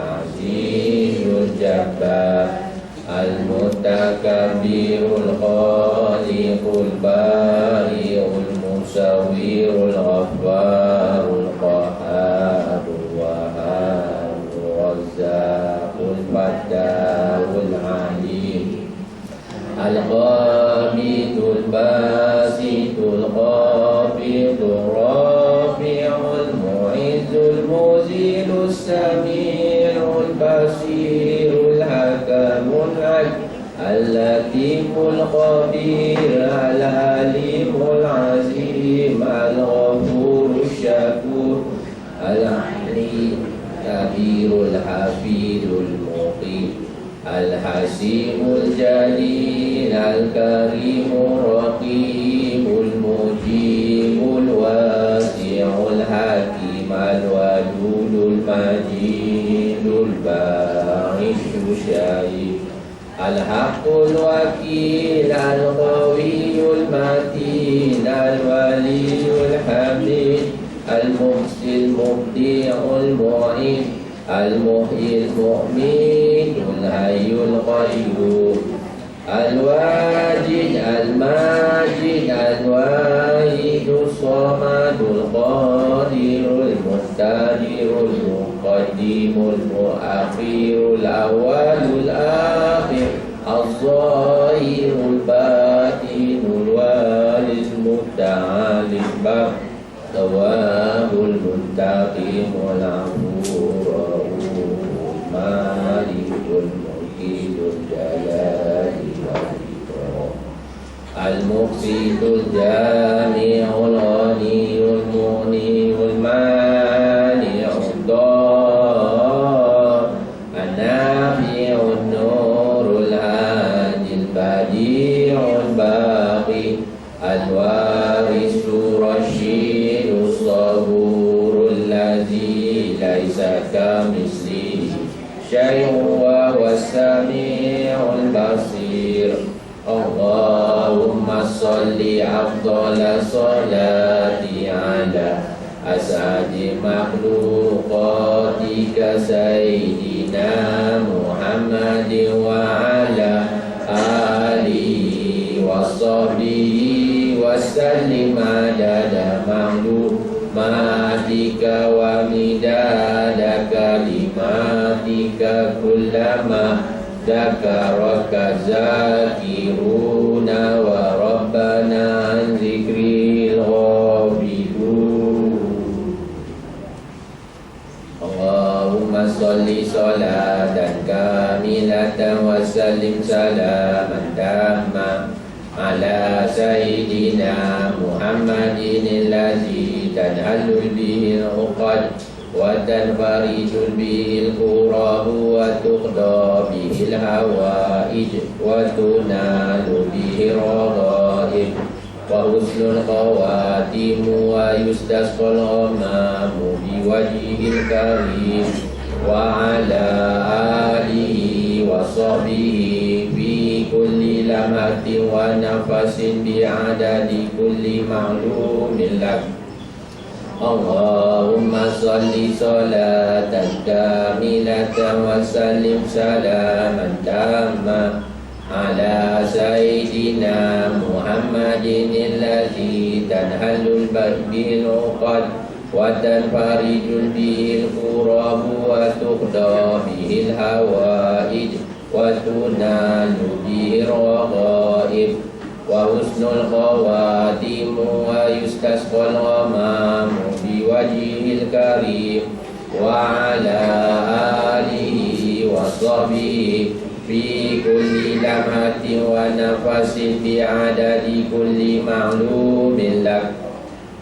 azizul jabbar al-mutakabbirul khaliqul bari'ul musawwirul ghaffarul qahharul wahhabul razzaqul fattahul alim al-qabidul basitul qabidul rafi'ul mu'izzul muzilus sami'ul basirul hakamul al-latiful khabir al-alimul azim al-ghafurul syakur al-alim kabirul hafidul muqim al-hasimul jalil al-karimul raqibul mujibul wasi'ul hakim al-wadudul majidul ba'ishul syahid al-haqqul wakil al-qawiyul matin al-waliyul hamid al-muhsil mubdi'ul mu'in al-muhyil mu'minul hayyul qayyum al-wajid al-majid al-wahidus samadul qadirul muqtadirul muqaddimul muakhirul awwalul akhir az-zahirul batinul walil muta'alil bab tawabul muntaqimul afurul malikul mulkidul jalali wal ikram al-muqsitul jami'ul ghaniyul mughniul mani'ud dar an-nafi'un nurul hadil badi'ul baqi al-warisul rasyidus saburul ladzi laisa kamitslihi syai'un wa huwas sami'ul basir Allahumma sholli afdhala sholati ala asadi makhluqatika sayyidina Muhammadin wa ala alihi wa sahbihi wa sallim adada ma'lumatika wa midada kalimatika kullama dzakaraka zakiruna wa rabbana an zikril ghafilun Allahumma sholli sholatan kamilatan wa sallim salaman tamma ala sayyidina Muhammadin alladzi tanhallu bihi al-uqad wa tanfarijul bihi al-kurab wa tuqda bihi al-hawaij wa tunalu bihi raghaib wa husnul khawatim wa yustasqal ghamamu bi wajhil karim wa ala alihi wa sahbihi fi kulli lamatin wa nafasin bi adadi kulli ma'lumin lak Allahumma sholli sholatan kamilatan wa sallim salaman tamma ala sayyidina Muhammadin alladzi tanhallu bihil uqad wa tanfarijul bihil kurab wa tuqda bihil hawaij wa tunalu bihir raghaib wa husnul khawatim wa yustasqal ghamamu bi wajhil karim wa ala alihi wa sahbihi fi kulli lamatin wa nafasin bi adadi kulli ma'lumin lak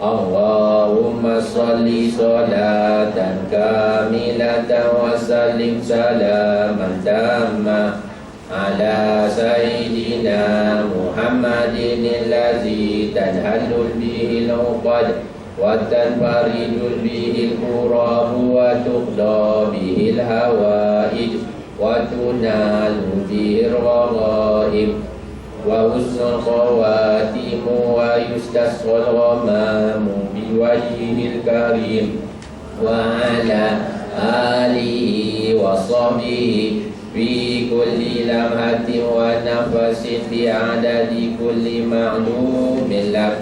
Allahumma sholli sholatan kamilatan wa sallim salaman tamma ala sayyidina Muhammadin alladzi tanhallu bihi al-uqad wa tanfarijul bihi al-kurab wa tuqda bihi al-hawaij wa tunalu bihi al-raghaib wa husnul khawatim wa yustasqal ghamamu bi wajhil karim wa ala alihi wa sahbihi fi kulli lamhatin wa nafasin bi'adadi kulli ma'lumin lak.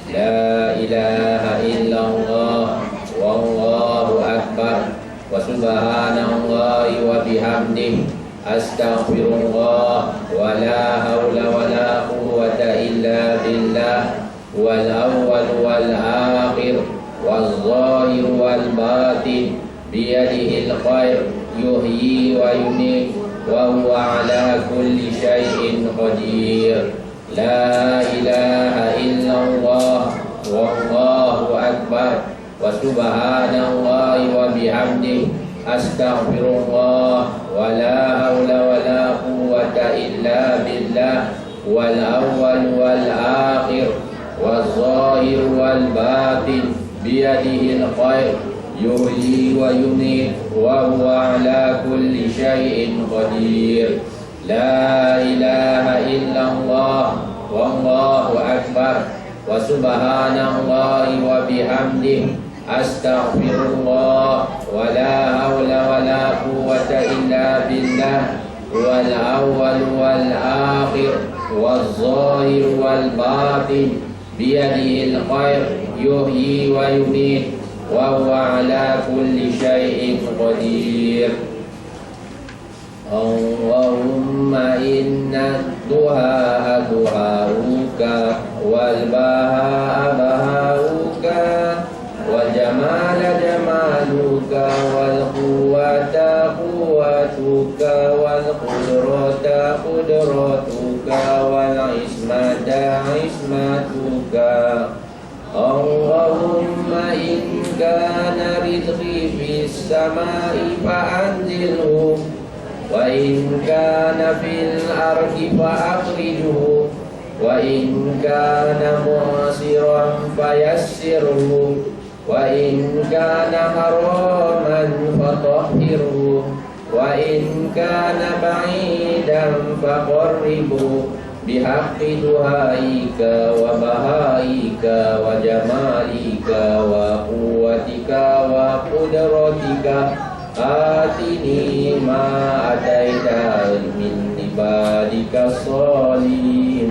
La ilaha illallah wallahu akbar wa subhanallahi wa bihamdihi astaghfirullah wa la hawla wa la quwwata illa billah wal awwal wal akhir wal zahir wal batin biyadihil khair yuhyi wa yumiit wa huwa ala kulli syai'in qadir. La ilaha illallah wallahu akbar wa subhanallahi wa bihamdihi astaghfirullah wa la hawla wa la quwwata illa billah wal awwal wal akhir wal zahir wal batin biyadihil khair yuhyi wa yumiit wa huwa ala kulli syai'in qadir. La ilaha illallah wallahu akbar wa subhanallahi wa bihamdihi astaghfirullah wa la hawla wa la quwwata illa billah wal awwal wal akhir wal zahir wal batin biyadihil khair yuhyi wa yumiit wa huwa ala kulli syai'in qadir. Allahumma inna duha duhauka wal baha bahauka wal jamala jamaluka wal quwwata quwwatuka wal qudrata qudratuka wal ismata ismatuka. Allahumma in kana rizqi fis samai fa'anzilhu wa in kana fil ardi fa'akhrijhu wa in kana mu'siran fayassirhu wa in kana haraman fatahhirhu wa in kana ba'idan faqarribhu bihaqqi duhaika wa bahaika wa jamalika wa quwwatika wa qudratika atini ma ataita min ibadika sholihin.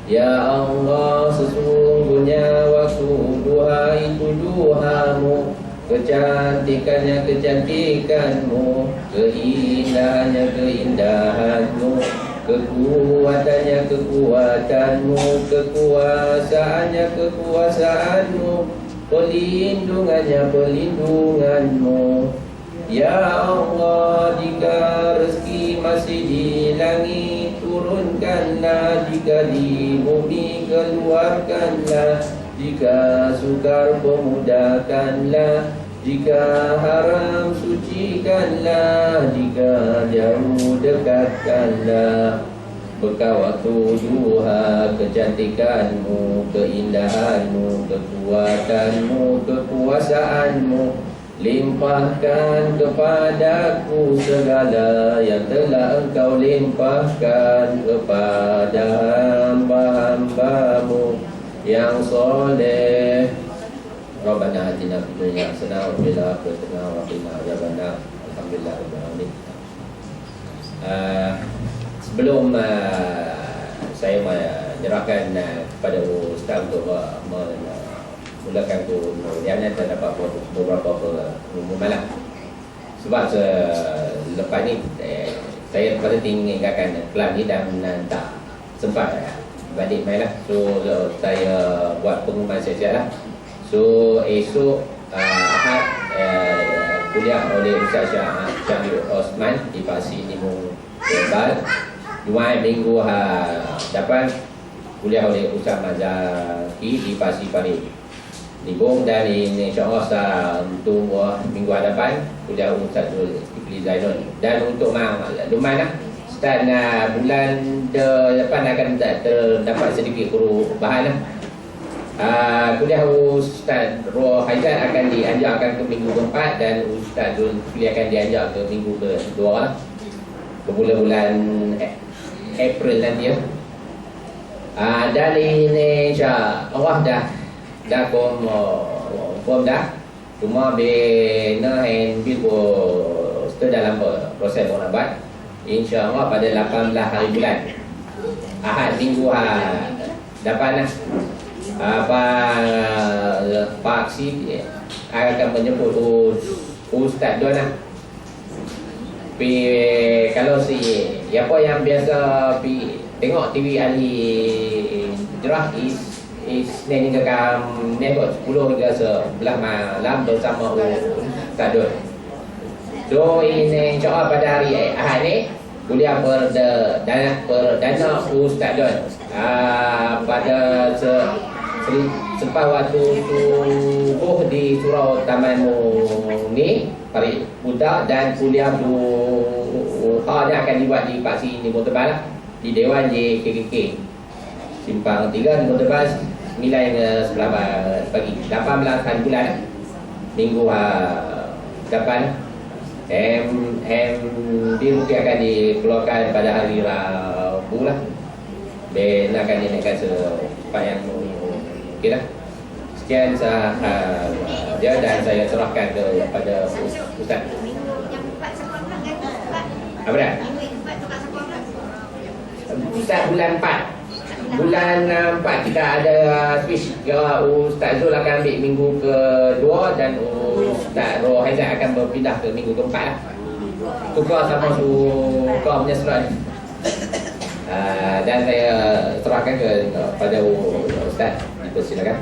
Ya Allah, sesungguhnya waktu duha itu duhamu, kecantikannya kecantikanmu, keindahannya keindahanmu, kekuatannya kekuatanmu, kekuasaannya kekuasaanmu, pelindungannya pelindunganmu. Ya Allah, jika rezeki masih di langit turunkanlah, jika di bumi keluarkanlah, jika sukar pemudahkanlah, jika haram sucikanlah, jika jauh dekatkanlah. Bekal waktu duha kecantikanmu, keindahanmu, kekuatanmu, kekuasaanmu, limpahkan kepadaku segala yang telah engkau limpahkan kepada hamba-hambamu yang soleh. Rabbana atina fid dunya hasanah wa fil akhirati hasanah wa qina adzabannar. Alhamdulillah rabbil alamin. Sebelum saya menyerahkan kepada Ustaz untuk mulakan kemudian terdapat beberapa pengumuman lah. Sebab selepas ni saya terpaksa tinggalkan kelas ni dan tak sempat balik main lah. So saya buat pengumuman siap-siap lah. So esok Ahad kuliah oleh Ustaz Syahir Osman di Pasir Timur Bal. Jumaat minggu depan kuliah oleh Ustaz Mazaki di Pasir Parit Libung, dan insyaAllah untuk minggu hadapan kuliah Ustaz Zulkifli Zainul. Dan untuk lumayan lah, start bulan depan akan terdapat sedikit perubahan lah. Kuliah Ustaz Roh Haizat akan dianjakkan ke minggu keempat dan Ustaz Zulkifli akan dianjak ke minggu kedua lah, bulan April nanti ya. Dan ini insya Allah dah confirm dah Cuma bina handbil itu dalam proses munabat. InsyaAllah pada 18 hari bulan Ahad minggu dapat lah Pak Si akan menjemput Ustaz Don lah. Kalau si apa yang biasa tengok TV Ali Jerah Isnin hingga kam 10 hingga 11 malam bersama Ustaz Don. So ini insyaAllah pada hari Ahad ni kuliah perdana Ustaz Don pada selepas waktu subuh di Surau Taman Muni Parit Budak, dan kuliah duha akan dibuat di Paksi Timur Tebal di Dewan JKKK Simpang 3 Timur Tebal 9 hingga 11 pagi 18 hari bulan minggu depan. Dia mungkin akan dikeluarkan pada hari Rabu lah. Dan akan dinaikkan secepat yang mungkin lah. Sekian sahaja dan saya serahkan kepada Ustaz. Apa dah? Ustaz bulan 4. Bulan 4 kita ada switch. Ustaz Zul akan ambil minggu kedua dan Ustaz Rohaizat akan berpindah ke minggu keempat lah. Tukar sama tukar punya surat ni. Dan saya serahkan kepada Ustaz. Dipersilakan.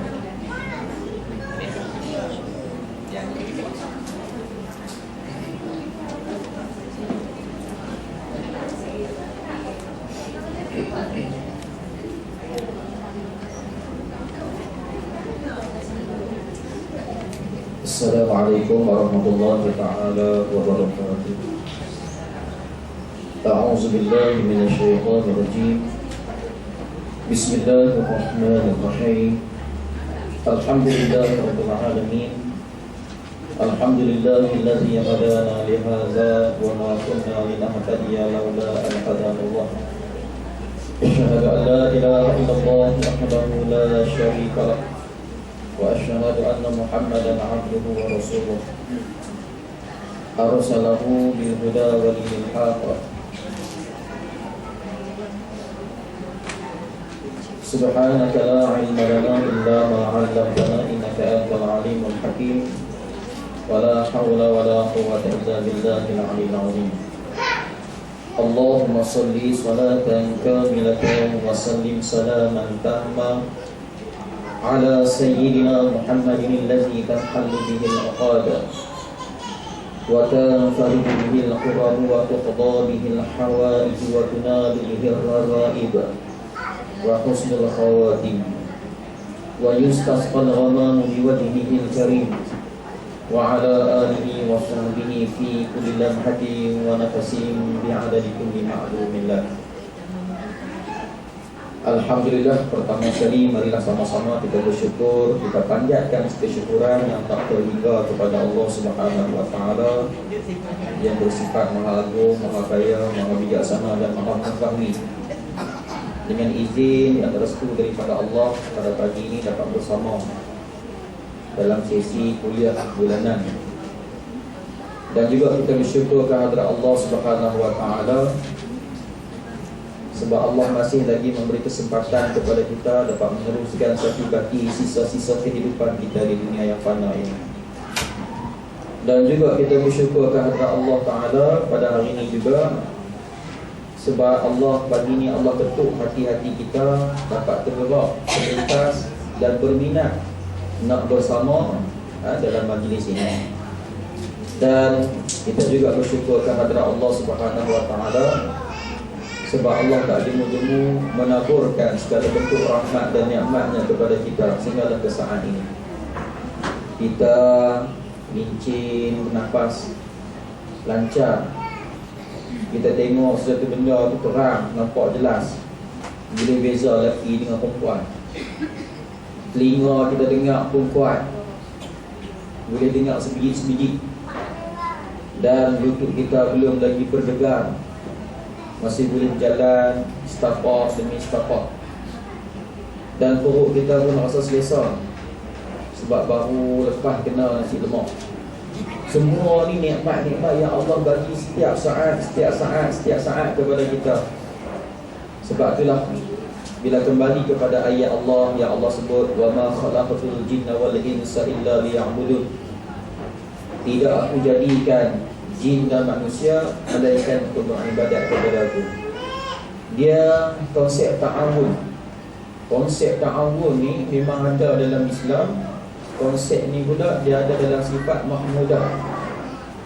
Assalamualaikum warahmatullahi ta'ala wabarakatuh. A'udzu billahi minasyaitonir rajim. Bismillahirrahmanirrahim. Alhamdulillahirabbil alamin. Alhamdulillahilladzi hadana li hadza wa ma kunna linahtadiya laula an hadana Allah. Asyhadu an la ilaha illallah wahdahu la syarika lah. وأشهد أن محمدا عبده ورسوله أرسله بالهدى ودين الحق. سبحانك لا علم لنا إلا ما علمتنا إنك أنت العليم الحكيم ولا حول ولا قوة إلا بالله العلي العظيم. اللهم صل صلاة كاملة وسلم سلاما تاما على سيدنا محمد الذي تنحل به العقاد وتنفرج به الكرب وتقضى به الحوائج وتنال به الرغائب وحسن الخواتيم ويستسقى الغمام بوجهه الكريم وعلى آله وصحبه في كل لمحة ونفس بعدد كل معلوم له. Alhamdulillah, pertama sekali marilah sama-sama kita bersyukur, kita panjatkan kesyukuran yang tak terhingga kepada Allah Subhanahu wa taala yang bersifat Maha Agung, Maha Kaya, Maha Bijaksana dan Maha Mengetahui. Dengan izin dan restu daripada Allah, pada pagi ini dapat bersama dalam sesi kuliah bulanan. Dan juga kita bersyukur kehadrat Allah Subhanahu wa taala sebab Allah masih lagi memberi kesempatan kepada kita dapat meneruskan satu kaki sisa-sisa kehidupan kita di dunia yang fana ini. Dan juga kita bersyukur kehadrat Allah Ta'ala pada hari ini juga sebab Allah pagi ini Allah ketuk hati-hati kita dapat tergerak, terlintas dan berminat nak bersama dalam majlis ini. Dan kita juga bersyukur kehadrat Allah Subhanahu wa taala sebab Allah tak jemu-jemu menaburkan segala bentuk rahmat dan nikmatnya kepada kita sehingga ke saat ini. Kita lincin, bernafas lancar. Kita tengok sesuatu benda tu terang, nampak jelas. Bila beza lelaki dengan perempuan. Telinga kita dengar pun kuat, boleh dengar sebiji-sebiji. Dan lutut kita belum lagi berdegar, masih boleh berjalan setapak demi setapak. Dan perut kita pun rasa selesa Sebab baru lepas kena nasi lemak. Semua ni nikmat-nikmat yang Allah bagi setiap saat kepada kita. Sebab itulah bila kembali kepada ayat Allah yang Allah sebut, wa ma khalaqatul jinna wal insa illa liya'budun. Tidak aku jadikan jin dan manusia melainkan untuk ibadat kepada aku. Dia konsep ta'awun. Konsep ta'awun ni memang ada dalam Islam. Konsep ni pula dia ada dalam sifat mahmudah.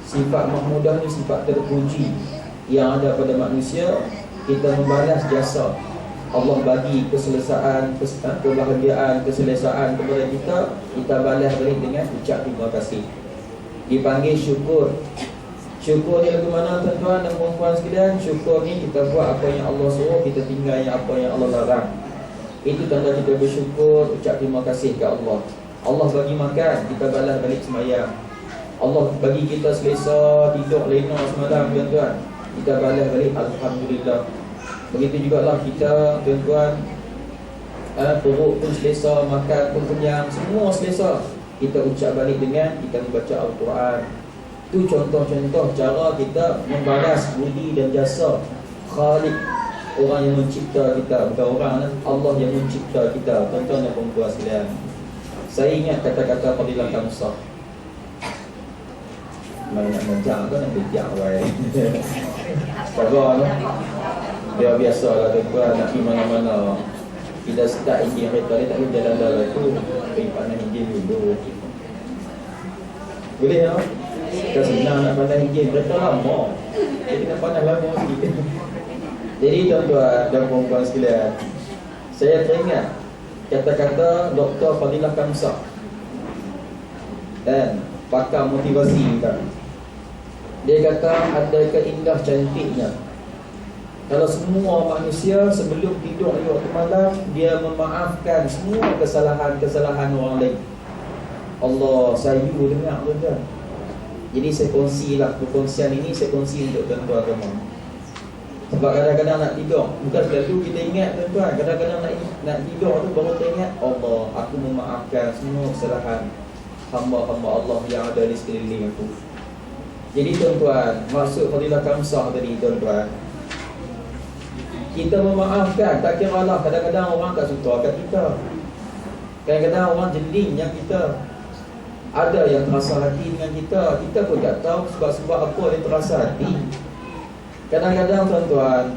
Sifat mahmudah ni sifat terpuji yang ada pada manusia. Kita membalas jasa Allah bagi keselesaan, kebahagiaan, keselesaan kepada kita. Kita balas balik dengan ucap terima kasih. Dipanggil syukur. Syukur ni lagu mana tuan-tuan dan puan-puan sekalian? Syukur ni kita buat apa yang Allah suruh, kita tinggal yang apa yang Allah larang. Itu tanda kita bersyukur, ucap terima kasih ke Allah. Allah bagi makan, kita balas balik semayang. Allah bagi kita selesa, tidur lena semalam tuan-tuan, kita balas balik alhamdulillah. Begitu jugalah kita tuan-tuan, perut pun selesa, makan pun kenyang, semua selesa. Kita ucap balik dengan kita membaca Al-Quran. Itu contoh-contoh cara kita membalas budi dan jasa Khalik, orang yang mencipta kita. Bukan orang, Allah yang mencipta kita. Tuan-tuan dan puan-puan sekalian, saya ingat kata-kata Fadilah Kamsah. Mana nak menjang tu nak bijak wai. Sabar lah. Dia biasalah tuan-tuan nak pergi mana-mana. Kita start enjin kereta ni tak boleh jalan-jalan tu. Pergi panas enjin dulu. Boleh tak? Kita senang nak panas enjin kereta lama. Jadi nak panas lama sikit. Jadi tuan-tuan dan puan-puan sekalian, saya teringat kata-kata Dr. Fadilah Kamsah dan pakar motivasi kita. Dia kata andaikan indah cantiknya kalau semua manusia sebelum tidur di waktu malam dia memaafkan semua kesalahan-kesalahan orang lain. Allah, saya dengar tuan-tuan. Jadi saya kongsilah, perkongsian ini saya kongsi untuk tuan-tuan semua. Sebab kadang-kadang nak tidur, bukan selalu kita ingat tuan-tuan, kadang-kadang nak tidur tu baru teringat, Allah, aku memaafkan semua kesalahan hamba-hamba Allah yang ada di sekeliling aku. Jadi tuan-tuan, maksud Fadilah Kamsah tadi tuan-tuan, kita memaafkan, tak kira lah kadang-kadang orang tak suka kat kita. Kadang-kadang orang jeling yang kita. Ada yang terasa hati dengan kita, kita pun tak tahu sebab apa dia terasa hati. Kadang-kadang tuan-tuan,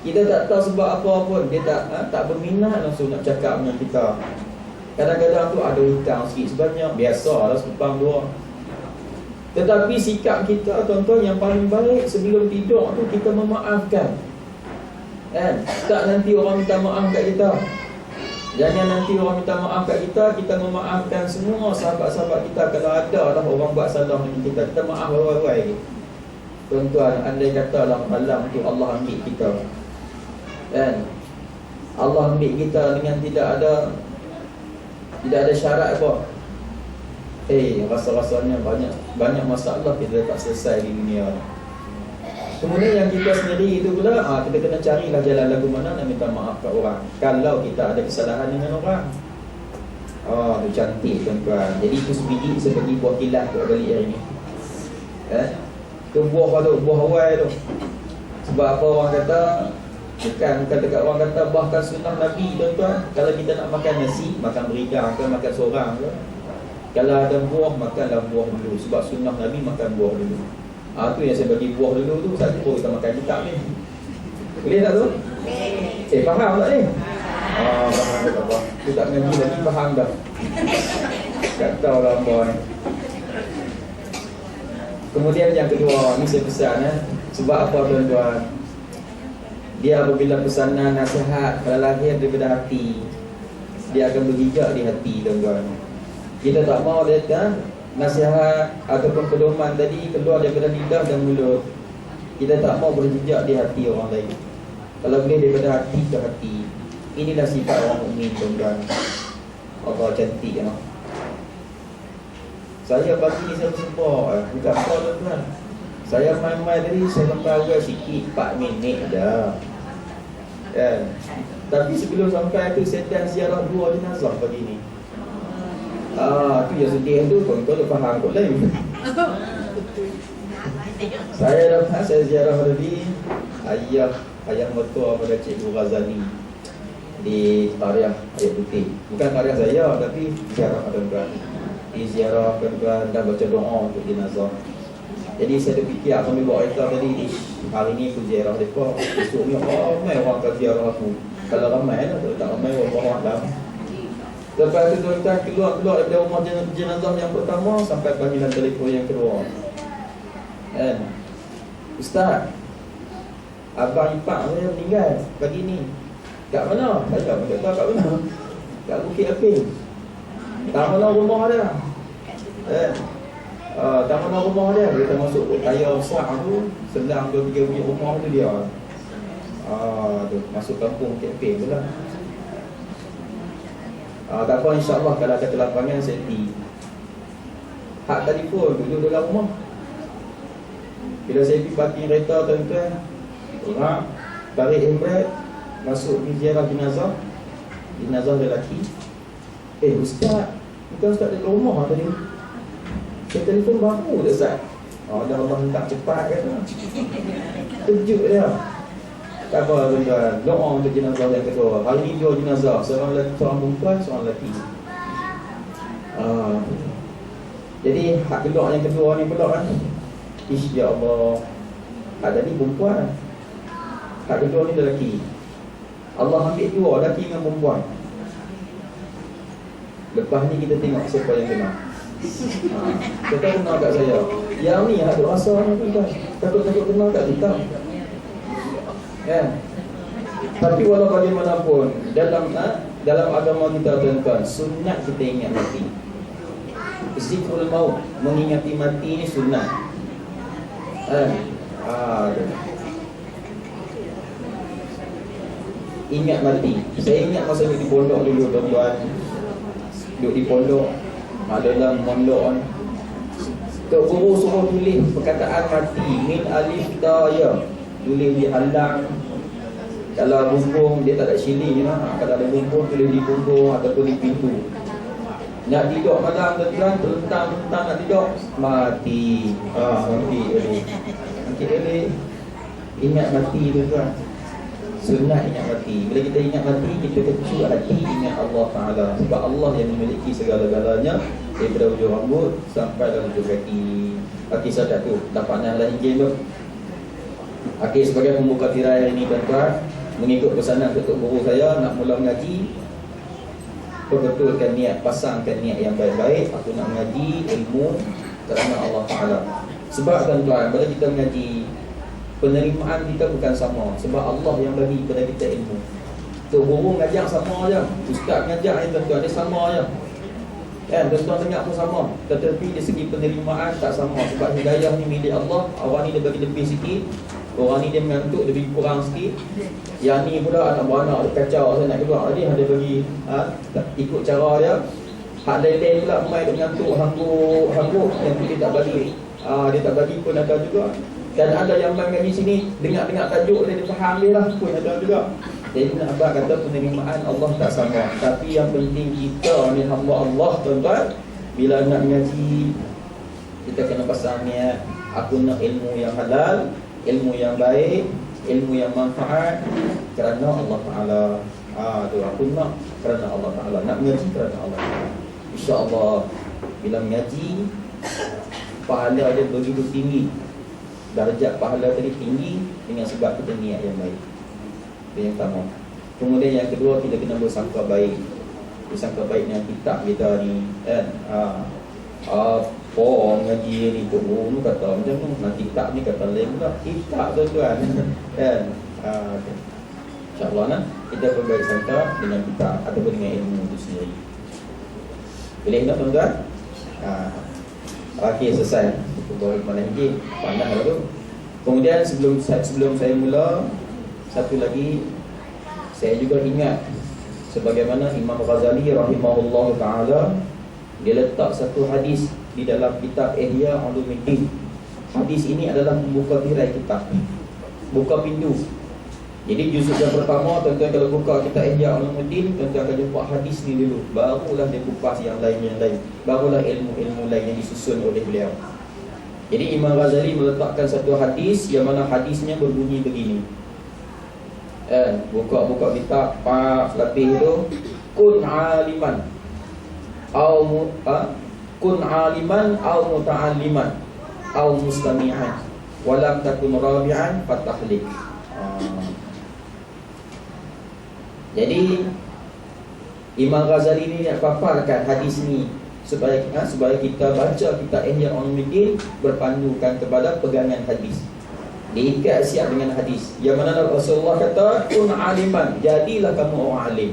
kita tak tahu sebab apa pun, dia tak berminat langsung nak cakap dengan kita. Kadang-kadang tu ada hutang sikit sebanyak, biasalah sepang dua. Tetapi sikap kita tuan-tuan yang paling baik sebelum tidur tu kita memaafkan. Tak nanti orang minta maaf kat kita. Jangan nanti orang minta maaf kat kita, kita memaafkan semua sahabat-sahabat kita. Kalau ada lah orang buat salah dengan kita maaf baik-baik. Tuan-tuan, andai kata lah malam tu Allah ambil kita, Allah ambil kita dengan tidak ada syarat apa. Rasa-rasanya banyak masalah kita tak selesai di dunia. Kemudian yang kita sendiri itu pula, kita kena carilah jalan lagu mana nak minta maaf kat orang kalau kita ada kesalahan dengan orang. Itu cantik tuan-tuan. Jadi itu sebiji seperti buah kilat tu balik hari ni. Tu buah tu, buah awal tu. Sebab apa orang kata, bukan dekat orang kata, bahkan sunnah Nabi tuan-tuan, kalau kita nak makan nasi, makan beridang ke, makan seorang ke, kalau ada buah, makanlah buah dulu. Sebab sunnah Nabi makan buah dulu. Tu yang saya bagi buah dulu tu, satu kita makan kitab ni. Boleh tak tu? Faham tak ni? Faham tak apa. Tu tak mengaji lagi, faham dah. Tak tahu lah apa ni. Kemudian yang kedua, ni saya pesan sebab apa tuan-tuan? Dia apabila pesanan nasihat kalau lahir daripada hati, dia akan berjejak di hati tuan-tuan. Kita tak mau dia nasihat ataupun pedoman tadi keluar daripada lidah dan mulut. Kita tak mau berjejak di hati orang lain. Kalau boleh daripada hati ke hati. Inilah sifat orang mukmin tuan-tuan. Allah cantik ya. Saya pagi ni saya bersumpah, bukan apa tuan-tuan. Saya main-main tadi, saya sampai awal sikit 4 minit dah. Tapi sebelum sampai tu saya dan ziarah 2 jenazah pagi ni. Tu yang sedih tu, kau dah faham kot lain. Saya ziarah Nabi ayah mertua pada Cikgu Ghazali di Tariah Ayat Putih. Bukan tariah saya, tapi ziarah tuan-tuan. Di ziarah tuan-tuan dan baca doa untuk jenazah. Jadi saya terfikir sambil bawa kereta tadi, hari ni aku ziarah mereka, besok ni ramai orang akan ziarah aku. Kalau ramai lah, kalau tak ramai orang dah. Lepas tu tuan-tuan keluar daripada rumah jenazah yang pertama sampai panggilan telefon yang kedua. Ustaz, abang ipar saya meninggal pagi ni. Kat mana? Saya tak tahu kat mana. Kat Bukit Aping. Tak mana rumah dia. Tak mana rumah dia. Dia termasuk kaya besar tu. Selang 2-3 punya rumah tu dia. Tu masuk kampung Bukit Aping tu lah. Tak apa, insyaAllah kalau ada kelapangan saya pergi. Hak telefon duduk dalam rumah. Bila saya pergi parking kereta tuan-tuan, tarik handbrake, masuk di ziarah jenazah lelaki. Ustaz, bukan Ustaz dekat rumah tadi. Saya telefon baru tak Ustaz? Dah Allah hentak cepat kata. Kejut dia. Tak apa tuan-tuan, doa untuk jenazah yang kedua. Hari ni 2 jenazah, seorang perempuan, seorang lelaki. Jadi hak doa yang kedua ni pula kan. Ya Allah, ada ni perempuan, hak kedua ni lelaki. Allah ambil 2, lelaki dengan perempuan. Lepas ni kita tengok siapa yang kena. Kita kena kat saya. Yang ni hak rasa ni kan. Takut-takut kena kat kita. Tapi walau bagaimanapun dalam agama kita tuan-tuan, sunat kita ingat mati. Zikrul maut, mengingati mati ni sunat. Ingat mati. Saya ingat masa duduk di pondok dulu tuan-tuan. Duduk di pondok, dalam mondok, Tok Guru suruh tulis perkataan mati, min alif ta ya. Tulis di halang. Kalau bumbung dia tak ada sili lah. Kalau ada bumbung tulis di bumbung ataupun di pintu. Nak tidur malam tuan-tuan, terlentang-lentang nak tidur, mati. Mati boleh. Ingat mati tuan-tuan. Sunat ingat mati. Bila kita ingat mati, kita kecil hati ingat Allah Ta'ala. Sebab Allah yang memiliki segala-galanya, daripada ujung rambut sampai dalam ujung kaki. Kaki sadat tu, dah panas lah hingga tu. Okey, sebagai pembuka tirai hari ini tuan-tuan, mengikut pesanan Tok Guru saya, nak mula mengaji, betulkan niat, pasangkan niat yang baik-baik. Aku nak mengaji ilmu kerana Allah Ta'ala. Sebab tuan-tuan, bila kita mengaji, penerimaan kita bukan sama. Sebab Allah yang bagi kepada kita ilmu. Tok Guru mengajar sama je, ustaz mengajar ni tuan-tuan, dia sama je. Tuan-tuan dengar pun sama. Tetapi dari segi penerimaan tak sama. Sebab hidayah ni milik Allah. Orang ni dia bagi lebih sikit, orang ni dia mengantuk lebih kurang sikit. Yang ni pula anak beranak dia kacau saya nak juga. Dia ada bagi ikut cara dia. Hak lain-lain pula mai dia mengantuk hangguk yang dia tak bagi. Dia tak bagi pun ada juga. Dan ada yang main ngaji sini dengar tajuk dia faham dia lah pun ada juga. Jadi nak abang kata penerimaan Allah tak sama. Tapi yang penting kita ni hamba Allah tuan-tuan, bila nak mengaji kita kena pasang niat, aku nak ilmu yang halal, ilmu yang baik, ilmu yang manfaat kerana Allah Ta'ala. Tu aku nak kerana Allah Ta'ala, nak mengaji kerana Allah Ta'ala. InsyaAllah bila mengaji, pahala dia begitu tinggi. Darjat pahala tadi tinggi dengan sebab kita niat yang baik. Itu yang pertama. Kemudian yang kedua, kita kena bersangka baik. Bersangka baik dengan kitab kita ni kan. Apa ngaji ni Tok Guru ni kata macam tu, nanti kitab ni kata lain pula. Kitab tuan-tuan kan. InsyaAllah nah, kita berbaik sangka dengan kitab ataupun dengan ilmu itu sendiri. Boleh tak tuan-tuan? Okey, selesai. Baru mana lagi? Panas lah tu. Kemudian sebelum saya mula, satu lagi saya juga ingat sebagaimana Imam Ghazali rahimahullah ta'ala, dia letak satu hadis di dalam kitab Ihya Ulumuddin. Hadis ini adalah membuka tirai kitab, buka pintu. Jadi juzuk yang pertama, tuan-tuan kalau buka kitab Ihya Ulumuddin, tuan-tuan akan jumpa hadis ni dulu. Barulah dia kupas yang lain. Barulah ilmu-ilmu lain yang disusun oleh beliau. Jadi Imam Ghazali meletakkan satu hadis yang mana hadisnya berbunyi begini. Buka kitab Pak lebih tu, kun aliman au muta'alliman au mustami'an walam takun rabi'an fatahlik. Jadi Imam Ghazali ni nak paparkan hadis ni supaya kita baca kitab Ihya Ulumuddin berpandukan kepada pegangan hadis, diikat siap dengan hadis. Yang mana Rasulullah kata kun aliman, jadilah kamu orang alim.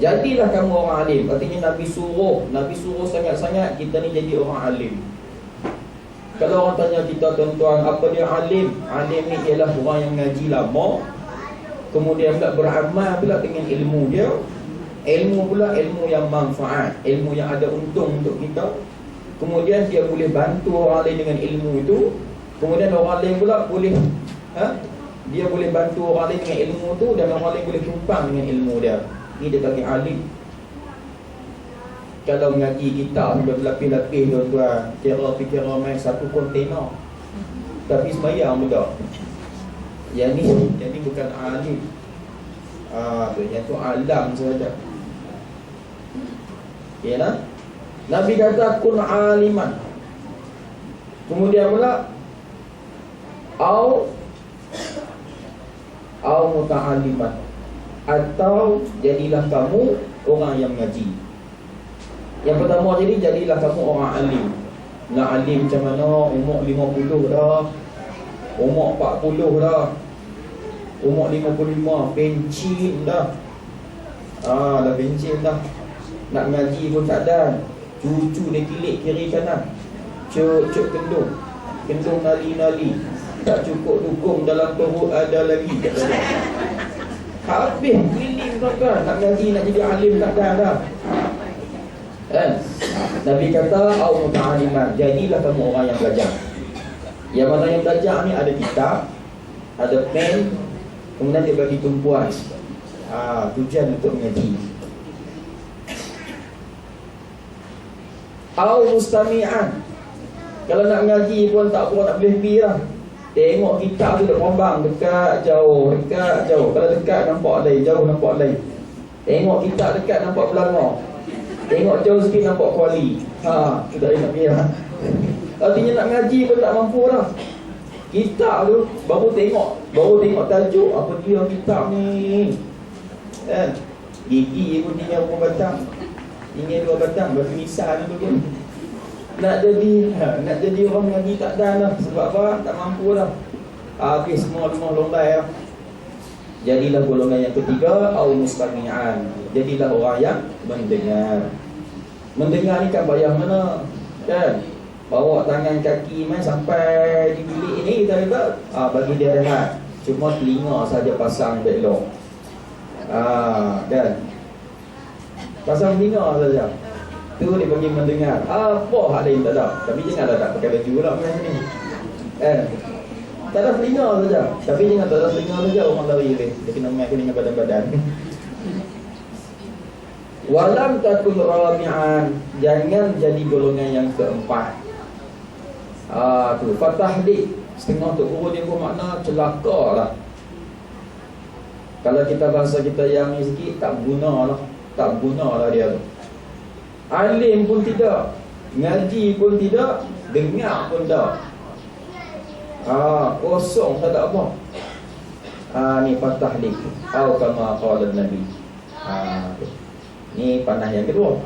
Jadilah kamu orang alim. Artinya Nabi suruh sangat-sangat kita ni jadi orang alim. Kalau orang tanya kita, tuan-tuan, apa dia alim? Alim ni ialah orang yang ngaji lama, kemudian pula beramal pula dengan ilmu dia. Ilmu pula ilmu yang manfaat, ilmu yang ada untung untuk kita. Kemudian dia boleh bantu orang lain dengan ilmu itu. Kemudian orang lain pula boleh dia boleh bantu orang lain dengan ilmu itu, dan orang lain boleh tumpang dengan ilmu dia. Ini dia bagi alim. Kalau mengaji kitab sudah berlapis-lapis, tuan-tuan, kira main satu kontainer, tapi sembahyang betul. Yang ni bukan alim. Yang tu alam saja. Ya lah. Nabi kata kun aliman. Kemudian pula au muta'alliman, atau jadilah kamu orang yang mengaji. Yang pertama jadilah kamu orang alim. Nak alim macam mana? Umur 50 dah, umur 40 dah, umur 55, pencin dah. Dah pencin dah. Nak ngaji pun tak ada. Cucu dia kilik kiri kanan, cuk kendung nali-nali, tak cukup dukung dalam perut ada lagi, kata dia. Habis keliling tuan-tuan, nak ngaji, nak jadi alim tak ada dah. Nabi kata au muta'alliman, jadilah kamu orang yang belajar. Yang mana yang belajar ni ada kitab, ada pen, kemudian dia bagi tumpuan. Tujuan untuk mengaji. Au mustami'an, kalau nak mengaji pun tak apa, tak boleh pergi lah. Tengok kitab tu duk pombang, dekat jauh. Kalau dekat nampak lain, jauh nampak lain. Tengok kitab dekat nampak belanga, tengok jauh sikit nampak kuali. Sudah nak pergi lah. Artinya nak ngaji pun tak mampu lah. Kitab tu baru tengok tajuk, apa dia kitab ni. Gigi pun tinggal berapa batang, tinggal 2 batang, batu nisan tu pun. Nak jadi orang ngaji tak ada lah. Sebab apa? Tak mampu lah. Habis semua rumah lombai lah. Jadilah golongan yang ketiga, au mustami'an, jadilah orang yang mendengar. Mendengar ni kan bayang mana? Kan? Bawa tangan kaki main sampai di bilik ini, kita kata bagi dia rehat. Cuma telinga saja pasang backlock. Kan? Pasang telinga saja. Tu dia bagi mendengar. Apa hal lain tak ada. Tapi janganlah tak pakai baju lah macam ni. Tak ada telinga saja. Tapi jangan tak ada telinga saja, orang lari dia kena main dengan badan-badan. Walam takun rabi'an, jangan jadi golongan yang keempat. Tu fatahlik, setengah tu huruf dia bermakna celaka lah. Kalau kita bahasa kita yang ni sikit, tak guna lah dia tu. Alim pun tidak, ngaji pun tidak, dengar pun tak. Kosong, tak ada apa. Ni fatahlik, au kama qala Nabi. Ni panah yang kedua.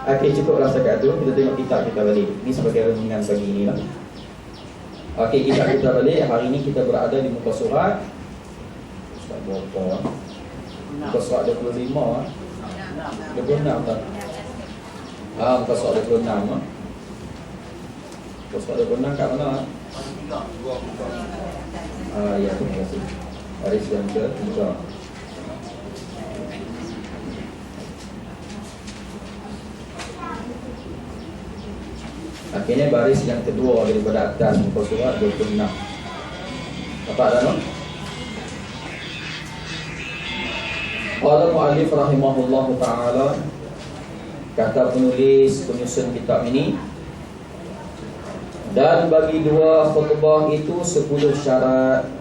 Okey, cukuplah setakat tu. Kita tengok kitab kita balik. Ni sebagai renungan pagi ni lah. Okey, kitab kita balik. Hari ni kita berada di muka surat berapa? Muka surat 25 26 tak? Muka surat 26 Muka surat 26 kat mana? Ya, terima kasih. Baris yang ke-3. Akhirnya baris yang kedua daripada atas muka surat 26. Dapat tak no? Qala mu'allif rahimahullah ta'ala, kata penulis penyusun kitab ini, dan bagi dua khutbah itu 10 syarat.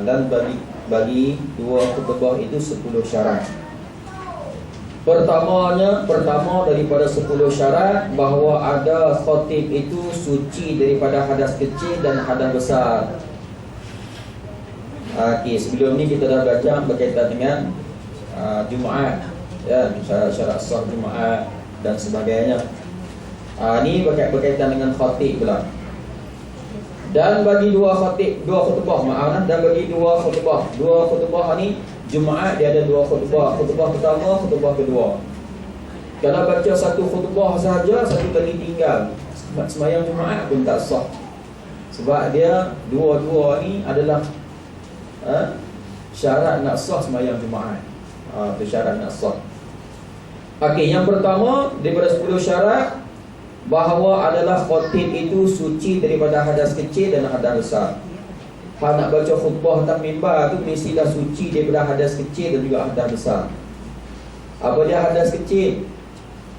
Dan bagi dua khutbah itu 10 syarat. Pertama daripada 10 syarat, bahawa ada khatib itu suci daripada hadas kecil dan hadas besar. Okey, sebelum ni kita dah baca berkaitan dengan Jumaat, ya, syarat sah Jumaat dan sebagainya. Ni berkaitan dengan khatib pula. Dan bagi dua khutbah, dan bagi dua khutbah ni, Jumaat dia ada 2 khutbah. Khutbah pertama, khutbah kedua. Kalau baca satu khutbah sahaja, satu kali tinggal, sembahyang Jumaat pun tak sah. Sebab dia dua-dua ni adalah syarat nak sah sembahyang Jumaat. Itu syarat nak sah. Okey, yang pertama daripada 10 syarat, bahawa adalah khatib itu suci daripada hadas kecil dan hadas besar. Nak baca khutbah atas mimbar tu mestilah suci daripada hadas kecil dan juga hadas besar. Apa dia hadas kecil?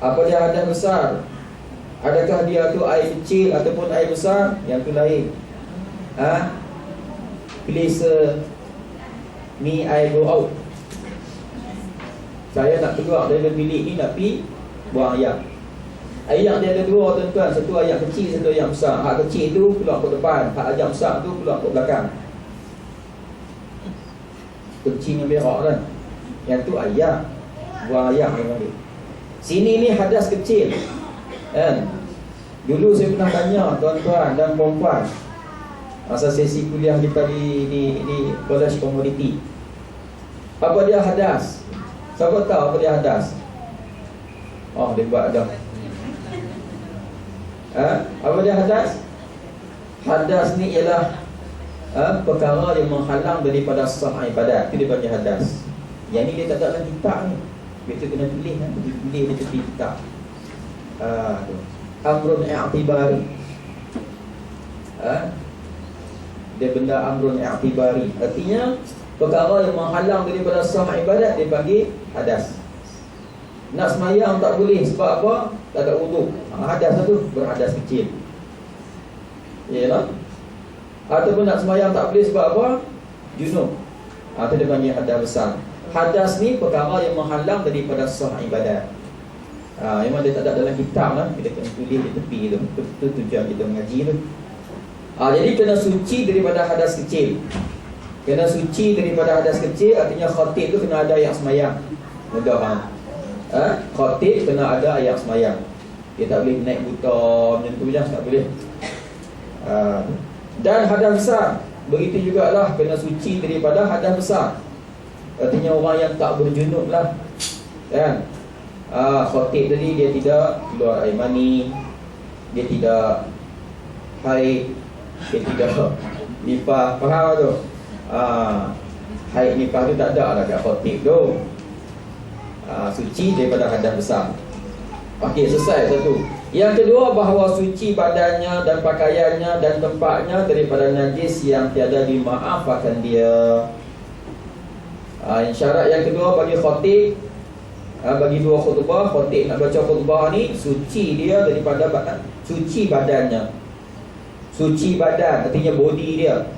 Apa dia hadas besar? Adakah dia tu air kecil ataupun air besar? Yang tu lain. Please me I go out. Saya nak keluar dari bilik ni nak pergi buang air. Air dia ada 2 tuan-tuan, satu air kecil, satu air besar. Hak kecil tu keluar ke depan, hak air besar tu keluar ke belakang. Kecil yang berak kan. Yang tu air, buang air memang dia. Sini ni hadas kecil. Kan? Dulu saya pernah tanya tuan-tuan dan puan-puan masa sesi kuliah kita di College Commodity, apa dia hadas? Siapa tahu apa dia hadas? Oh, dia buat dah. Apa dia hadas? Hadas ni ialah perkara yang menghalang daripada sah ibadat. Itu dia panggil hadas. Yang ni dia tak ada dalam kitab ni. Kita kena tulis kan, tulis di tepi kitab. Amrun i'tibari. Dia benda amrun i'tibari. Artinya perkara yang menghalang daripada sah ibadat dia panggil hadas. Nak semayang tak boleh sebab apa? Tak ada wudu. Hadas tu berhadas kecil. Yalah. Ataupun nak semayang tak boleh sebab apa? Junub. Itu dia panggil hadas besar. Hadas ni perkara yang menghalang daripada sah ibadat. Memang dia tak ada dalam kitab lah. Kita kena tulis di tepi tu. Itu tujuan kita mengaji tu. Jadi kena suci daripada hadas kecil. Kena suci daripada hadas kecil, artinya khatib tu kena ada yang semayang. Mudah kan? Khatib kena ada ayat semayang. Dia tak boleh naik buta macam tu je, tak boleh. Dan hadas besar, begitu jugalah kena suci daripada hadas besar. Artinya orang yang tak berjunub lah, kan? Khatib tadi dia tidak keluar air mani, dia tidak haid, dia tidak nifas. Faham tu? Haid nifas tu tak ada lah kat khatib tu. Suci daripada hadas besar. Okey, selesai satu. Yang kedua, bahawa suci badannya dan pakaiannya dan tempatnya daripada najis yang tiada dimaafkan dia. Syarat yang kedua bagi khatib, bagi dua khutbah, khatib nak baca khutbah ni, suci dia daripada suci badannya. Suci badan artinya body dia.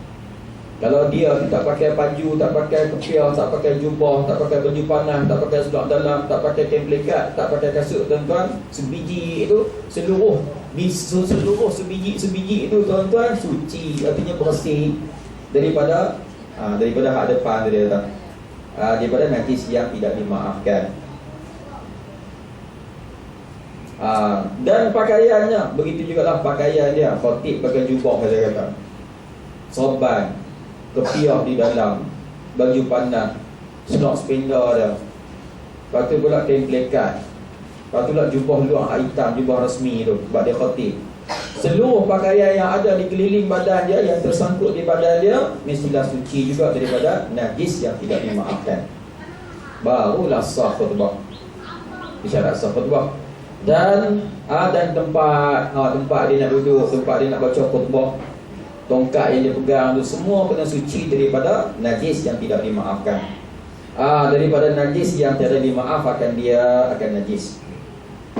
Kalau dia tak pakai baju, tak pakai kepiah, tak pakai jubah, tak pakai baju panas, tak pakai seluar dalam, tak pakai kain pelikat, tak pakai kasut, tuan-tuan, sebiji itu seluruh sebiji itu tuan-tuan suci, artinya bersih daripada hak depan dia datang. Daripada najis yang tidak dimaafkan. Dan pakaiannya, begitu jugalah pakaian dia. Khatib pakai jubah, saya kata, sorban, kepiah di dalam, baju panas, seluar sependa dia. Lepas tu pula kain pelikat. Lepas tu pula jubah luar hitam, jubah rasmi tu, sebab dia khatib. Seluruh pakaian yang ada di keliling badan dia, yang tersangkut di badan dia, mestilah suci juga daripada najis yang tidak dimaafkan. Barulah sah khutbah. Isyarat sah khutbah. Dan tempat dia nak duduk, tempat dia nak baca khutbah, tongkat yang dia pegang tu semua kena suci daripada najis yang tidak dimaafkan. Daripada najis yang tiada dimaafkan, dia akan najis.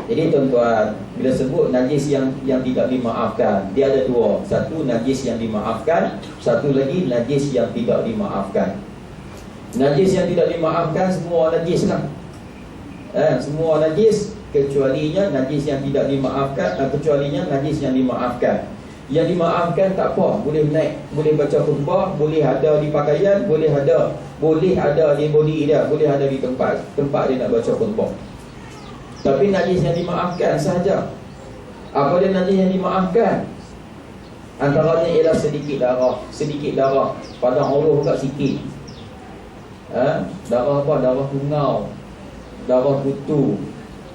Jadi tuan-tuan, bila sebut najis yang tidak dimaafkan, dia ada dua. Satu najis yang dimaafkan, satu lagi najis yang tidak dimaafkan. Najis yang tidak dimaafkan semua najis lah. Semua najis kecualinya najis yang tidak dimaafkan, kecualinya najis yang dimaafkan. Yang dimaafkan tak apa, boleh naik, boleh baca khutbah, boleh ada di pakaian, boleh ada di body dia, boleh ada di tempat dia nak baca khutbah. Tapi najis yang dimaafkan sahaja. Apa dia najis yang dimaafkan? Antaranya ialah sedikit darah pada uruh kat sikit. Darah apa? Darah tungau, darah kutu,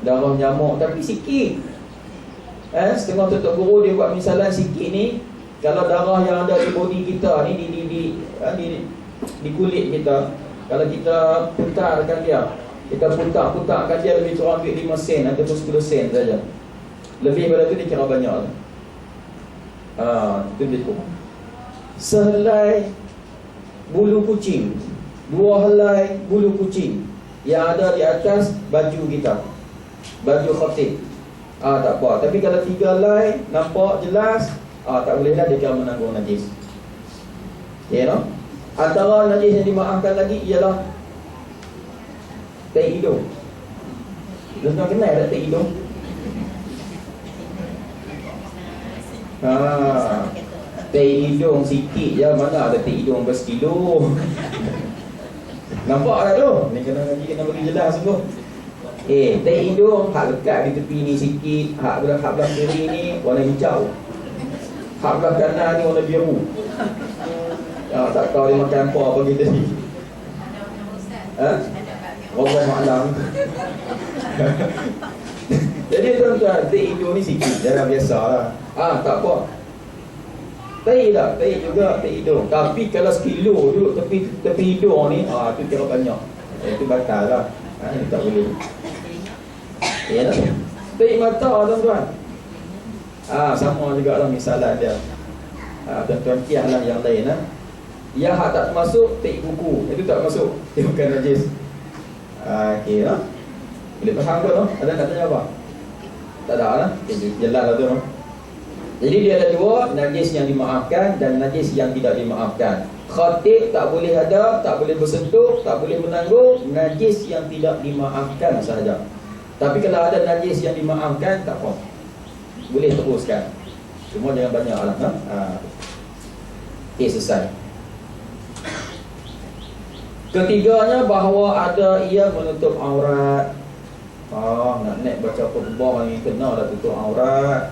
darah nyamuk, tapi sikit. Setengah tutup guru dia buat misalan sikit ni. Kalau darah yang ada di body kita ni, di kulit kita, kalau kita putarkan dia, kita putarkan dia, lebih kurang ambil 5 sen ataupun 10 sen saja. Lebih pada tu dia kira banyak. Itu dia kurang. Sehelai bulu kucing, 2 helai bulu kucing yang ada di atas baju kita, baju khatib, tak apa. Tapi kalau 3 helai nampak jelas, tak boleh dah, dia kira menanggung najis. No? Antara najis yang dimaafkan lagi ialah tai hidung. Tuan-tuan kenal tak tai hidung? Tai hidung sikit je, mana ada tai hidung bersekilo. Nampak tak tu? Ni kena bagi jelas sungguh. Tai hidung hak lekat di tepi ni sikit, hak belah kiri ni warna hijau, hak belah kanan ni warna biru. Tak tahu dia makan apa pagi tadi. Wallahu a'lam. Jadi tuan-tuan, tai hidung ni sikit, jangan biasalah. Tak apa. Tai juga tai hidung. Tapi kalau sekilo duduk tepi hidung ni, tu kira banyak. Itu batal lah. Ini tak boleh. Ya tak? Tai mata tuan-tuan. Sama jugalah misalan dia. Tuan-tuan kiaslah yang lain lah. Yang hak tak masuk, tai kuku. Itu tak masuk. Dia bukan najis. Okey lah. Boleh faham ke tu? Ada nak tanya apa? Tak ada lah. Jelas lah tu. Jadi dia ada dua, najis yang dimaafkan dan najis yang tidak dimaafkan. Khatib tak boleh ada, tak boleh bersentuh, tak boleh menanggung, najis yang tidak dimaafkan sahaja. Tapi kalau ada najis yang dimaafkan, tak apa, boleh teruskan. Cuma jangan banyak lah. Okey, selesai. Ketiganya bahawa ada ia menutup aurat. Nak naik baca khutbah ni kena dah tutup aurat.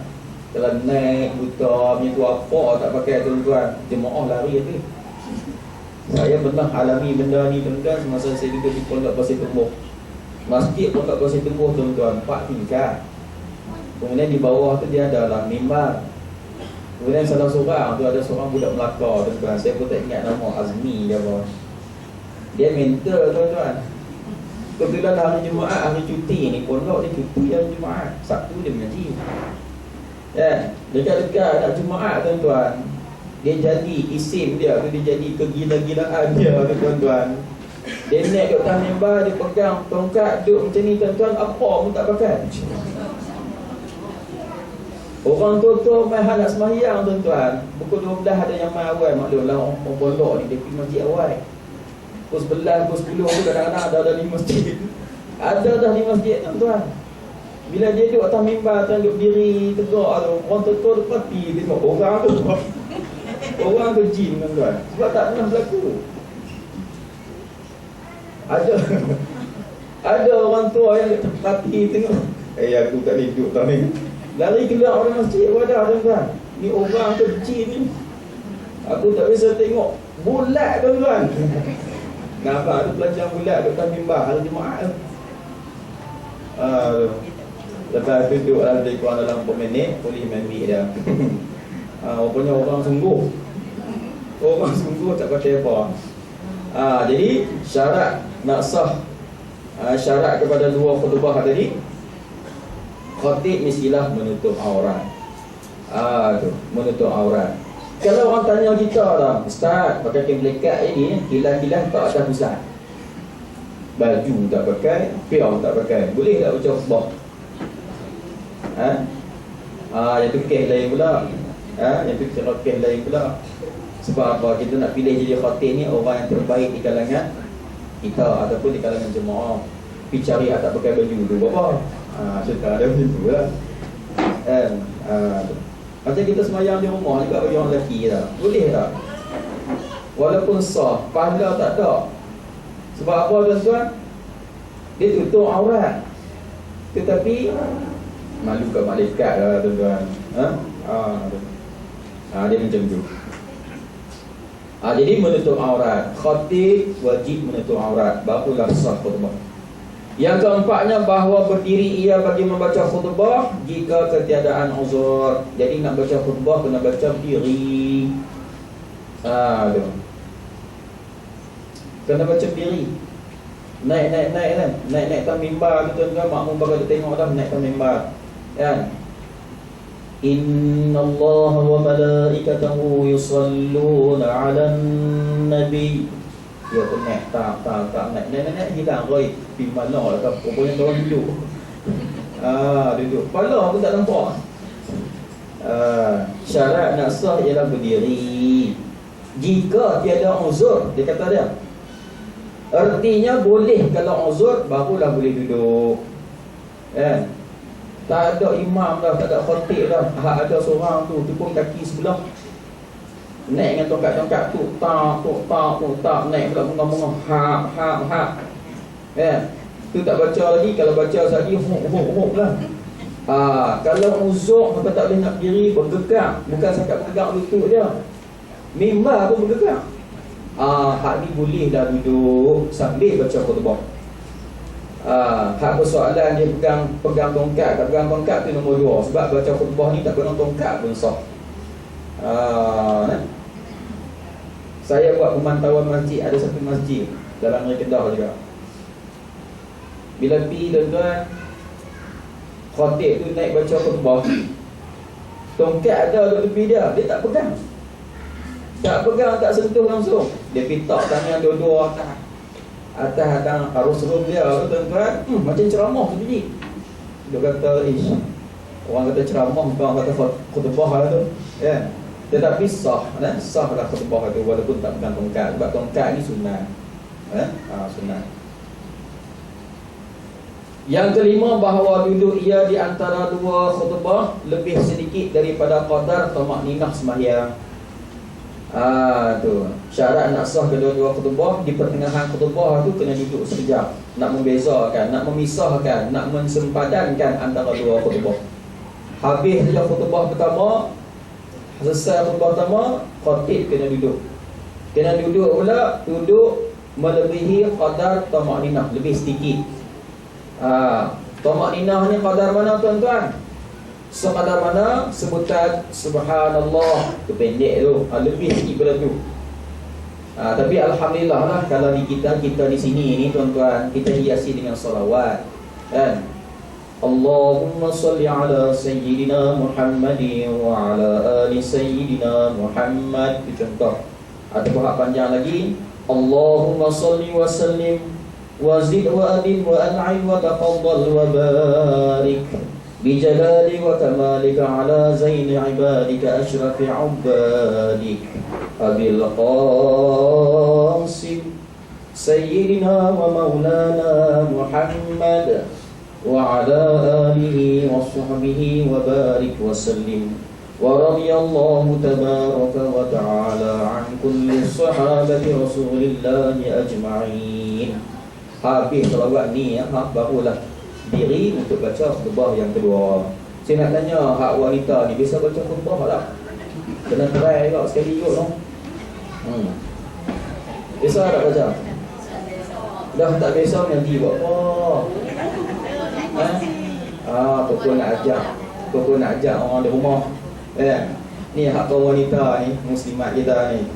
Kalau naik buta punya tu apa tak pakai tuan-tuan, jemaah lari tu. Saya pernah alami benda ni tuan-tuan semasa saya duduk di Pondok Pasir Tumbuh. Masjid Pondok Pasir Tumbuh tuan-tuan 4 tingkat. Kemudian di bawah tu dia ada lah mimbar. Kemudian salah seorang tu ada seorang budak Melaka tuan-tuan. Saya pun tak ingat nama, Azmi dia apa. Dia mentor tuan-tuan. Kebetulan hari Jumaat, hari cuti ni, pondok dia cuti hari Jumaat, Sabtu dia mengaji. Dekat-dekat nak Jumaat tuan-tuan, dia jadi isim dia tu, dia jadi kegila-gilaan dia tu tuan-tuan. Dia naik kat atas mimbar, dia pegang tongkat, duduk macam ni tuan-tuan, apa pun tak pakai. Orang tua-tua main nak sembahyang tuan-tuan. Pukul 12 ada yang main awal, maklumlah orang pondok ni, dia pergi masjid awal. Pukul 11, pukul 10 tu kadang-kadang ada di masjid. Ada dah di masjid tuan-tuan. Bila dia duduk atas mimbar, tuan duduk berdiri tegak tu, orang tua-tua tu pergi tengok orang tu. Orang tu jin tuan-tuan. Sebab tak pernah berlaku. Ada orang tua yang pergi tengok, aku tak boleh duduk tau ni. Lari keluar orang masjid, wadah tuan-tuan. Ni orang tu jin ni. Aku tak bisa tengok bulat tuan-tuan. Nampak tu pelajar bulat duduk atas mimbar hari Jumaat tu. Lepas tu duduk lebih kurang dalam 4 minit, boleh ambil dia. Rupanya orang sungguh. Orang sungguh tak pakai apa. Jadi syarat nak sah, syarat kepada 2 khutbah tadi, khatib mestilah menutup aurat. Menutup aurat. Kalau orang tanya kita dah, Ustaz, pakai kain melekat ni, kilang-kilang tak ada pusat. Baju tak pakai, pion tak pakai. Boleh tak baca khutbah? Yang tu kes lain pula. Yang tu kes lain pula. Sebab apa? Kita nak pilih jadi khatib ni orang yang terbaik di kalangan kita ataupun di kalangan jemaah. Pergi cari tak pakai baju tu apa? Cerita ada macam tu lah. Macam kita semayang di rumah juga bagi orang lelaki tak? Boleh tak? Walaupun sah, pahala tak ada. Sebab apa tuan-tuan? Dia tutup aurat. Tetapi malu ke malaikat lah tuan-tuan. Dia macam tu. Jadi menutup aurat. Khatib wajib menutup aurat. Barulah sah khutbah. Yang keempatnya bahawa berdiri ia bagi membaca khutbah jika ketiadaan uzur. Jadi nak baca khutbah kena baca berdiri. Kena baca berdiri. Naik atas mimbar tu tuan-tuan, makmum bakal tengok dah naik atas mimbar. Kan? Inna Allah wa malaikatahu yusalluna 'alan nabi. Dia pun naik naik hilang roi pi mana lah kan, pokoknya orang duduk. Duduk. Kepala pun tak nampak. Syarat nak sah ialah berdiri. Jika tiada uzur, dia kata dia. Artinya boleh kalau uzur barulah boleh duduk. Tak ada imam dah, tak ada khatib dah. Ada seorang tu pun kaki sebelah. Naik dengan tongkat-tongkat tu, tak naik pula bunga-bunga. Hak. Tu tak baca lagi, kalau baca lagi huk lah. Kalau uzur maka tak boleh nak berdiri, bergerak. Bukan cakap bergerak lutut dia. Mimbar pun bergerak. Hak ni boleh dah duduk sambil baca khutbah. Hak persoalan dia pegang tongkat. Tak pegang tongkat tu nombor 2. Sebab baca khutbah ni tak pegang tongkat pun sah. Saya buat pemantauan masjid. Ada satu masjid dalam negeri Kedah juga. Bila pergi tuan-tuan, khatib tu naik baca khutbah, tongkat ada di tepi dia. Dia tak pegang. Tak pegang, tak sentuh langsung. Dia pitak tangan dua-dua atas arus rum dia tuan-tuan. Macam ceramah tu bunyi. Dia kata, orang kata ceramah, orang kata khutbah lah tu. Tetapi sah lah khutbah tu walaupun tak pegang tongkat. Sebab tongkat ni sunat. Sunat. Yang kelima, bahawa duduk ia di antara dua khutbah lebih sedikit daripada qadar tamakninah sembahyang. Tu syarat nak sah kedua-dua khutbah. Di pertengahan khutbah tu kena duduk sekejap. Nak membezakan, nak memisahkan, nak mensempadankan antara dua khutbah. Habis saja khutbah pertama, selesai khutbah pertama, khatib kena duduk. Kena duduk pula, duduk melebihi qadar tamakninah, lebih sedikit. Tamakninah ni qadar mana tuan-tuan? Sekadar mana sebutan subhanallah tu pendek tu, lebih sikit pada tu. Tapi alhamdulillah lah kalau di kita di sini ni tuan-tuan, kita hiasi dengan salawat, kan? Allahumma salli ala sayyidina Muhammadin wa ala ali sayyidina Muhammad. Itu contoh. Ataupun hak panjang lagi, Allahumma salli wa sallim wa zid wa adin wa an'im wa tafaddal wa barik bijalali wa kamalika ala zaini ibadika ashrafi ubadik abil qasim sayyidina wa maulana Muhammad wa ala alihi wa sahbihi wa barik wa sallim wa radiyallahu tabaraka wa ta'ala an kulli sahabati rasulillahi ajma'in. Habis salawat ni barulah diri untuk baca khutbah yang kedua. Saya nak tanya hak wanita ni biasa baca khutbah tak? Kena try juga sekali juga no. Biasa tak baca? Dah tak biasa nanti buat apa? Pokok nak ajak orang di rumah. Ni hak kaum wanita ni, muslimat kita ni.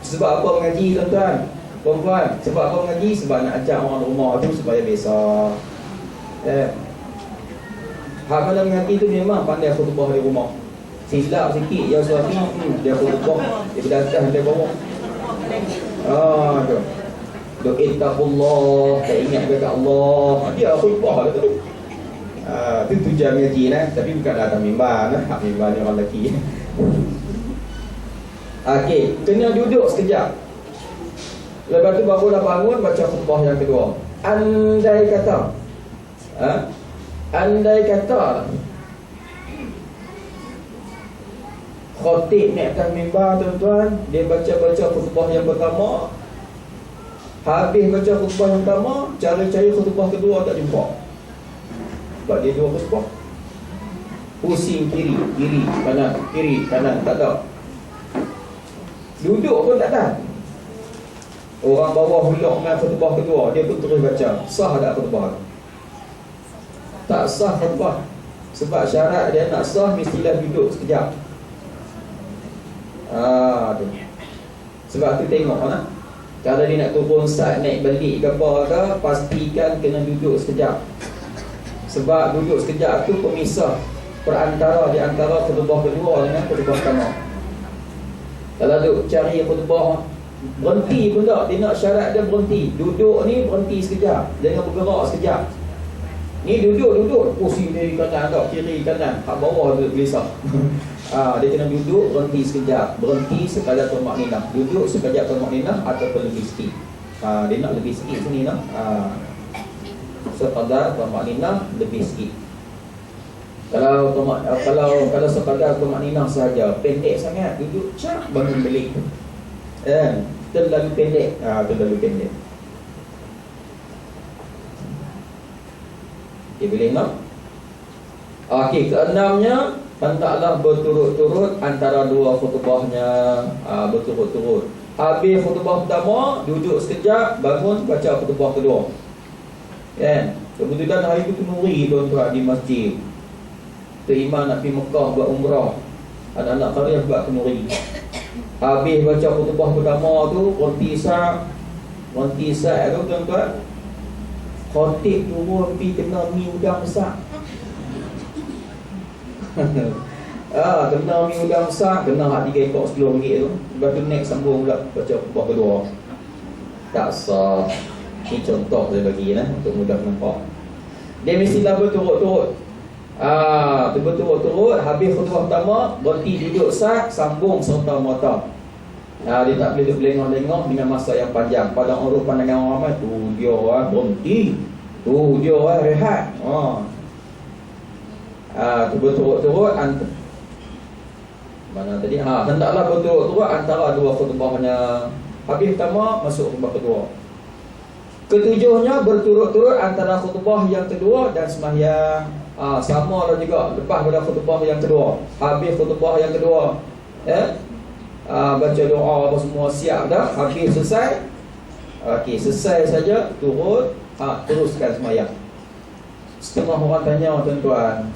Sebab apa mengaji tuan-tuan? Perempuan, sebab apa mengaji? Sebab nak ajak orang di rumah tu supaya biasa. Hak mana mengaji tu memang pandai khutbah di rumah. silap sikit yang suami dia khutbah dia berdatang dia bawah. Tu. Do'itaqullah, tak ingat dekat Allah. Dia khutbah tu. Itu tujuan ngaji lah. Tapi bukan datang mimbar lah. Hak mimbar ni orang lelaki. Okey, kena duduk sekejap. Lepas tu barulah bangun baca khutbah yang kedua. Andai kata khatib naik atas mimbar tuan-tuan, dia baca-baca khutbah yang pertama. Habis baca khutbah yang pertama, cari-cari khutbah kedua tak jumpa. Sebab dia dua khutbah. Pusing kiri kanan, tak ada. Duduk pun tak ada. Orang bawah hulak dengan khutbah kedua, dia pun terus baca. Sah tak khutbah? Tak sah khutbah. Sebab syarat dia nak sah mestilah duduk sekejap. Tu. Sebab tu tengok lah. Kalau dia nak turun start naik balik ke apa ke, pastikan kena duduk sekejap. Sebab duduk sekejap tu pemisah perantara di antara khutbah kedua dengan khutbah pertama. Kalau duduk cari khutbah berhenti pun tak, dia nak syarat dia berhenti. Duduk ni berhenti sekejap, jangan bergerak sekejap. Ni duduk pusing dari kanan tak, kiri kanan, kat bawah tu gelisah. Dia kena duduk berhenti sekejap, berhenti sekadar tamakninah. Duduk sekejap tamakninah ataupun lebih sikit. Dia nak lebih sikit sini lah. Sekadar tamakninah lebih sikit. Kalau sekadar tamakninah sahaja, pendek sangat, duduk cak bangun balik. Terlalu pendek. Terlalu pendek. Okay, boleh tak? Okey, keenamnya, hendaklah berturut-turut antara dua khutbahnya. Berturut-turut. Habis khutbah pertama, duduk sekejap, bangun, baca khutbah kedua. Kebetulan hari itu kenuri tuan-tuan di masjid. Tok Imam nak pergi Mekah buat umrah. Anak-anak kalian buat kenuri. Habis baca khutbah pertama tu, berhenti sat tu tuan-tuan. Khatib turun pergi kena mi udang besar. Kena mi udang besar, kena hak 3 ekor RM10 tu. Lepas tu next sambung pula baca khutbah kedua. Tak sah. Ini contoh saya bagi untuk mudah nampak. Dia mestilah berturut-turut. Berturut-turut. Habis khutbah pertama, berhenti duduk sat, sambung serta-merta. Dia tak boleh duduk lengah-lengah dengan masa yang panjang. Pada orang pandangan orang ramai, tu dia berhenti, tu dia rehat. Tu berturut-turut mana tadi? Hendaklah berturut-turut antara dua khutbahnya. Habis pertama, masuk khutbah kedua. Ketujuhnya, berturut-turut antara khutbah yang kedua dan sembahyang. Sama lah juga lepas pada khutbah yang kedua. Habis khutbah yang kedua, baca doa apa semua siap dah. Habis selesai. Okey, selesai saja, turun, teruskan sembahyang. Setengah orang tanya tuan-tuan,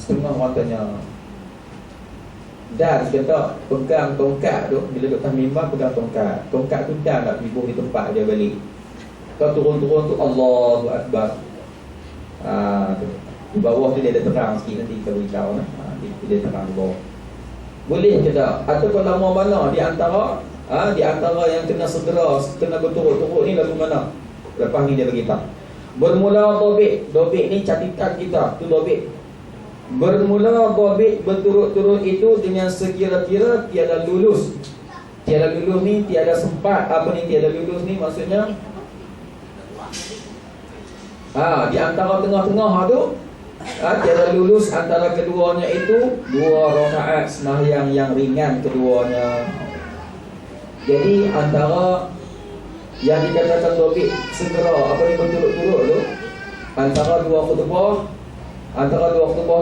dan kata pegang tongkat tu, bila duduk atas mimbar pegang tongkat. Tongkat tu dah nak tibuh di tempat dia balik. Kalau turun-turun tu Allahu Akbar. Di bawah tu dia ada terang sikit, nanti kita beritahu dia terang di bawah. Boleh ke tak? Ataupun lama mana di antara yang kena segera, kena berturut-turut ni lagu mana? Lepas ni dia beritahu. Bermula dobit ni catatan kita, tu dobit. Bermula dobit berturut-turut itu dengan sekira-kira tiada lulus. Tiada lulus ni tiada sempat. Apa ni tiada lulus ni maksudnya? Di antara tengah-tengah tu, tiada lulus antara keduanya itu 2 rakaat sembahyang yang ringan keduanya. Jadi antara yang dikatakan dobit segera, apa ni berturut-turut tu, antara dua khutbah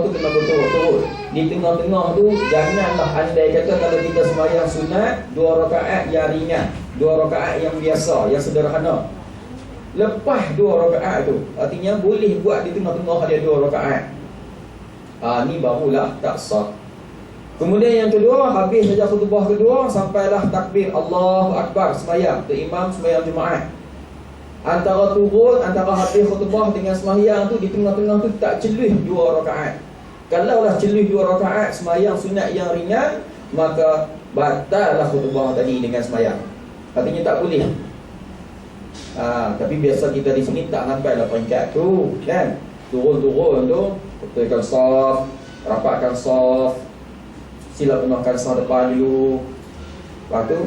tu kena berturut-turut. Di tengah-tengah tu janganlah andai kata kalau kita sembahyang sunat 2 rakaat yang ringan, 2 rakaat yang biasa, yang sederhana. Lepas 2 rakaat tu, artinya boleh buat di tengah-tengah ada 2 rakaat. Ni barulah tak sah. Kemudian yang kedua, habis saja khutbah kedua, sampailah takbir Allahu Akbar, sembahyang. Tu imam sembahyang Jumaat. Antara habis khutbah dengan sembahyang tu, di tengah-tengah tu tak celuh 2 rakaat. Kalaulah celih 2 rakaat semayang sunat yang ringan, maka batallah khutbah tadi dengan semayang. Artinya tak boleh. Tapi biasa kita di sini tak nampaklah peringkat tu, kan? Turun-turun tu, betulkan saf, rapatkan saf, sila penuhkan saf depan dulu. Lepas tu,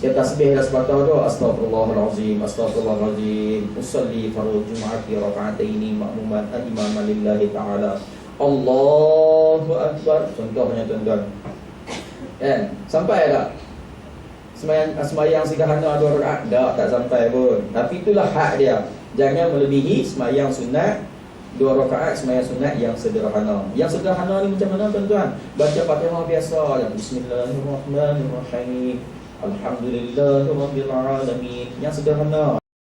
dia tasbih dah sepatah tu, astaghfirullahalazim, astaghfirullahalazim, usalli fardhu jum'ati raka'ataini ma'muman imaman lillahi ta'ala, Allahu akbar. Contohnya tuan-tuan, kan? Sampai tak semayang sederhana 2 rakaat? Tak sampai pun. Tapi itulah hak dia. Jangan melebihi semayang sunat 2 rakaat, semayang sunat yang sederhana. Yang sederhana ni macam mana tuan-tuan? Baca Fatihah biasa, Bismillahirrahmanirrahim, Alhamdulillahirabbil alamin. Yang sederhana.